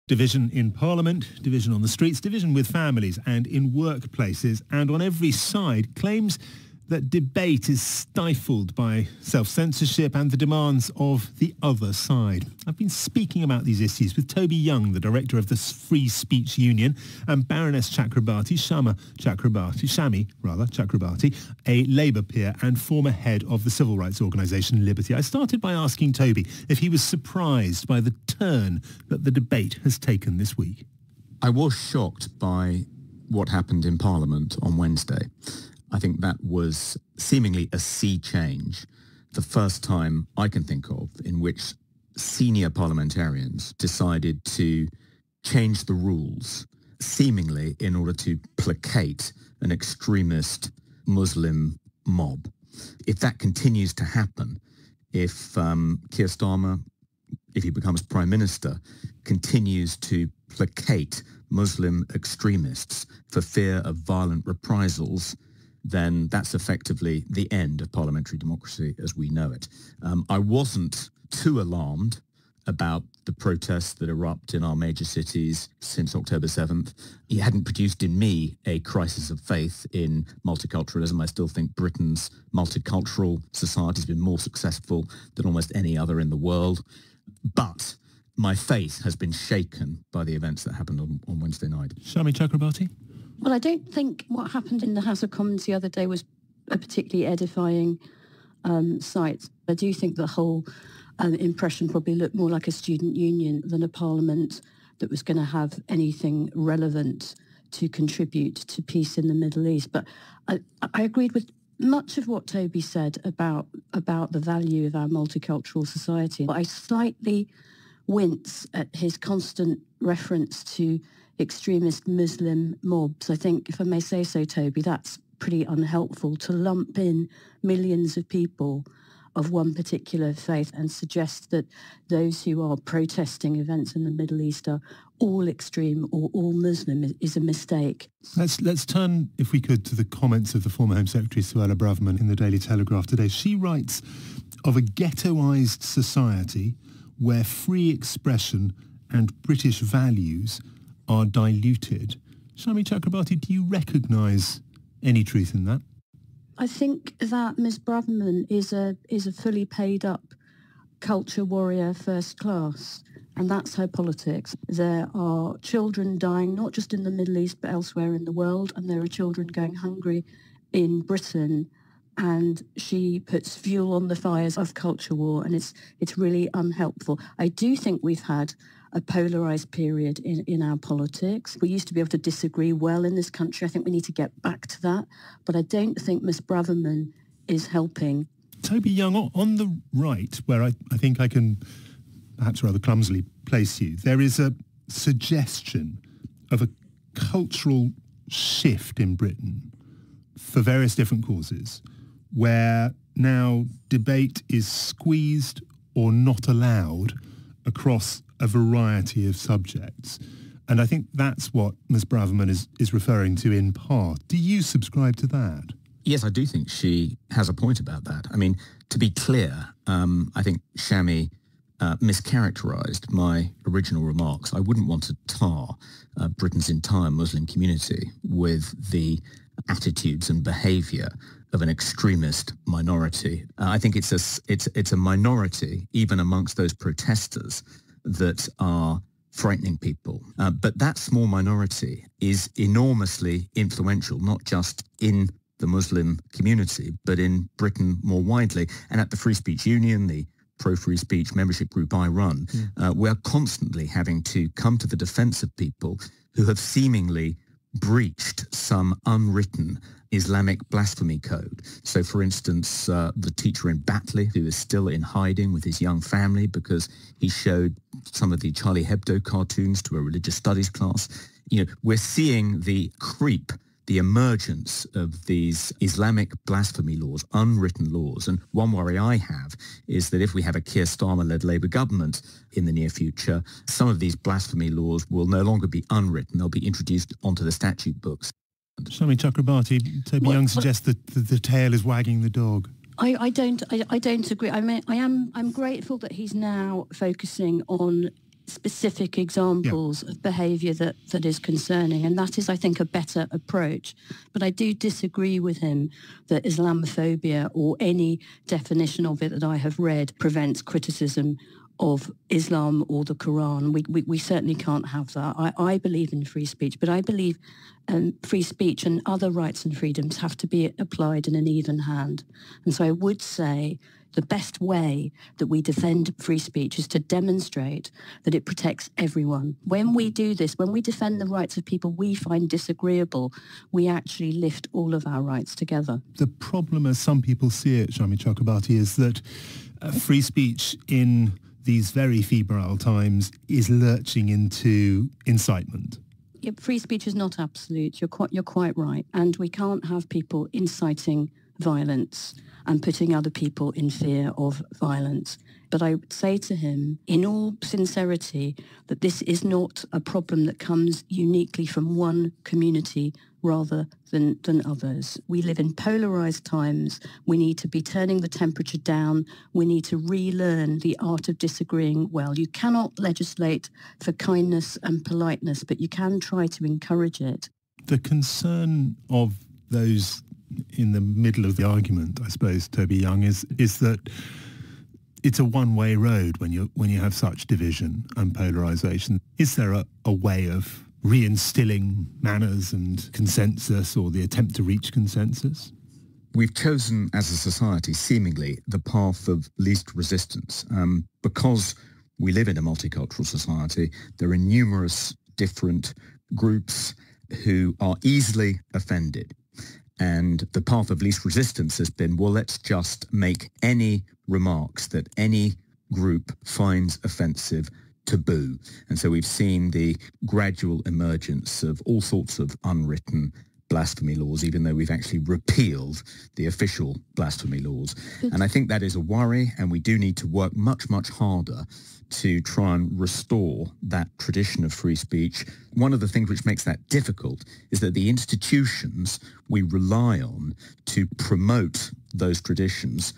Division in Parliament, division on the streets, division with families and in workplaces, and on every side claims that debate is stifled by self-censorship and the demands of the other side. I've been speaking about these issues with Toby Young, the director of the Free Speech Union, and Baroness Shami Chakrabarti, a Labour peer and former head of the civil rights organisation Liberty. I started by asking Toby if he was surprised by the turn that the debate has taken this week. I was shocked by what happened in Parliament on Wednesday. I think that was seemingly a sea change, the first time I can think of in which senior parliamentarians decided to change the rules, seemingly in order to placate an extremist Muslim mob. If that continues to happen, if Keir Starmer, if he becomes Prime Minister, continues to placate Muslim extremists for fear of violent reprisals, then that's effectively the end of parliamentary democracy as we know it. I wasn't too alarmed about the protests that erupt in our major cities since October 7th. It hadn't produced in me a crisis of faith in multiculturalism. I still think Britain's multicultural society has been more successful than almost any other in the world. But my faith has been shaken by the events that happened on Wednesday night. Shami Chakrabarti? Well, I don't think what happened in the House of Commons the other day was a particularly edifying sight. I do think the whole impression probably looked more like a student union than a parliament that was going to have anything relevant to contribute to peace in the Middle East. But I agreed with much of what Toby said about the value of our multicultural society. I slightly wince at his constant reference to extremist Muslim mobs. I think, if I may say so, Toby, that's pretty unhelpful to lump in millions of people of one particular faith and suggest that those who are protesting events in the Middle East are all extreme or all Muslim is a mistake. Let's turn, if we could, to the comments of the former Home Secretary Suella Braverman in the Daily Telegraph today. She writes of a ghettoised society where free expression and British values are diluted. Shami Chakrabarti, do you recognise any truth in that? I think that Ms Braverman is a fully paid up culture warrior first class, and that's her politics. There are children dying, not just in the Middle East, but elsewhere in the world, and there are children going hungry in Britain, and she puts fuel on the fires of culture war, and it's really unhelpful. I do think we've had a polarised period in our politics. We used to be able to disagree well in this country. I think we need to get back to that. But I don't think Ms Braverman is helping. Toby Young, on the right, where I think I can perhaps rather clumsily place you, there is a suggestion of a cultural shift in Britain for various different causes, where now debate is squeezed or not allowed across a variety of subjects. And I think that's what Ms Braverman is referring to in part. Do you subscribe to that? Yes, I do think she has a point about that. I mean, to be clear, I think Shami mischaracterised my original remarks. I wouldn't want to tar Britain's entire Muslim community with the attitudes and behaviour of an extremist minority. I think it's a minority, even amongst those protesters, that are frightening people. But that small minority is enormously influential, not just in the Muslim community, but in Britain more widely. And at the Free Speech Union, the pro-free speech membership group I run, we're constantly having to come to the defence of people who have seemingly breached some unwritten Islamic blasphemy code. So, for instance, the teacher in Batley, who is still in hiding with his young family because he showed some of the Charlie Hebdo cartoons to a religious studies class. You know, we're seeing the emergence of these Islamic blasphemy laws, unwritten laws. And one worry I have is that if we have a Keir Starmer-led Labour government in the near future, some of these blasphemy laws will no longer be unwritten. They'll be introduced onto the statute books. Shami Chakrabarti, Toby Young suggests that the tail is wagging the dog. I don't agree. I mean, I'm grateful that he's now focusing on specific examples of behaviour that is concerning, and that is, I think, a better approach. But I do disagree with him that Islamophobia, or any definition of it that I have read, prevents criticism of Islam or the Quran. We certainly can't have that. I believe in free speech, but I believe free speech and other rights and freedoms have to be applied in an even hand. And so I would say the best way that we defend free speech is to demonstrate that it protects everyone. When we do this, when we defend the rights of people we find disagreeable, we actually lift all of our rights together. The problem, as some people see it, Shami Chakrabarti, is that free speech in these very febrile times is lurching into incitement. Yeah, free speech is not absolute. You're quite right. And we can't have people inciting violence and putting other people in fear of violence. But I would say to him, in all sincerity, that this is not a problem that comes uniquely from one community rather than others. We live in polarised times. We need to be turning the temperature down. We need to relearn the art of disagreeing well. You cannot legislate for kindness and politeness, but you can try to encourage it. The concern of those in the middle of the argument, I suppose, Toby Young, is that it's a one-way road when you have such division and polarisation. Is there a way of reinstilling manners and consensus, or the attempt to reach consensus? We've chosen as a society, seemingly, the path of least resistance. Because we live in a multicultural society, there are numerous different groups who are easily offended. And the path of least resistance has been, well, let's just make any remarks that any group finds offensive taboo. And so we've seen the gradual emergence of all sorts of unwritten blasphemy laws, even though we've actually repealed the official blasphemy laws. And I think that is a worry, and we do need to work much, much harder to try and restore that tradition of free speech. One of the things which makes that difficult is that the institutions we rely on to promote those traditions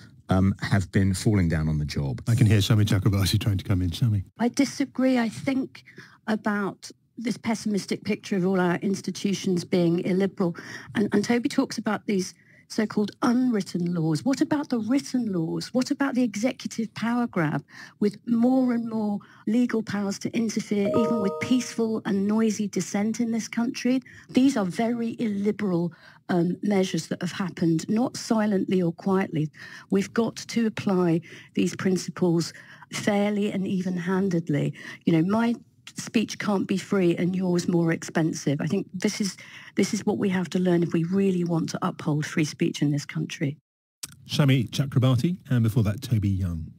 have been falling down on the job. I can hear Shami Chakrabarti trying to come in. Shami. I disagree. I think about this pessimistic picture of all our institutions being illiberal. And Toby talks about these so-called unwritten laws. What about the written laws? What about the executive power grab, with more and more legal powers to interfere even with peaceful and noisy dissent in this country? These are very illiberal measures that have happened, not silently or quietly. We've got to apply these principles fairly and even-handedly. You know, my speech can't be free and yours more expensive. I think this is what we have to learn if we really want to uphold free speech in this country. Shami Chakrabarti, and before that, Toby Young.